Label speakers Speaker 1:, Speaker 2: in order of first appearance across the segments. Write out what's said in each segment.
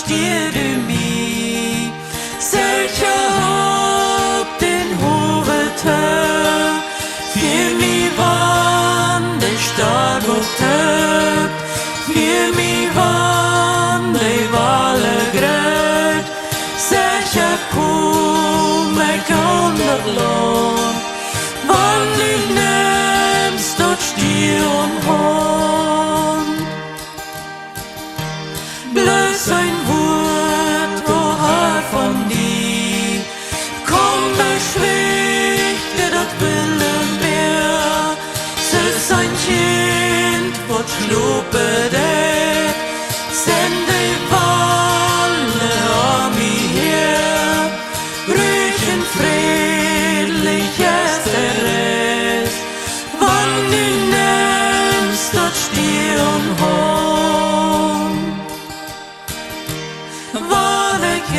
Speaker 1: stier du mi, sicher hab den hohe Tag, für mi wann de stark und tag, für mi wann de wale gröt, sicher komm ich an das Land, wann du nimmst dort stier und Hand. Blöß ein Wort, o Herr von dir, komm beschwichtig dat willen wir, süß ein Kind, wat schlupe det, sende Walle an mir her, ruhig und friedlich ist der Rest, wann du nimmst dort stier und Hand. Wann ich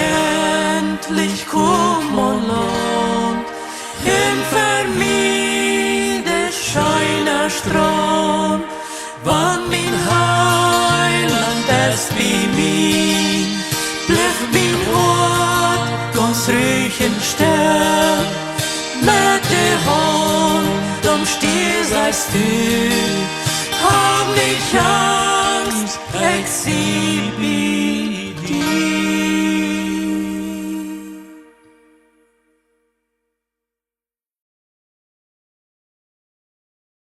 Speaker 1: endlich komm und Land, in vermiede scheiner Strand, wann mein Heiland ist wie mir, bleib mein Ort ganz ruhig und still, mit der Hand am Stier seist du.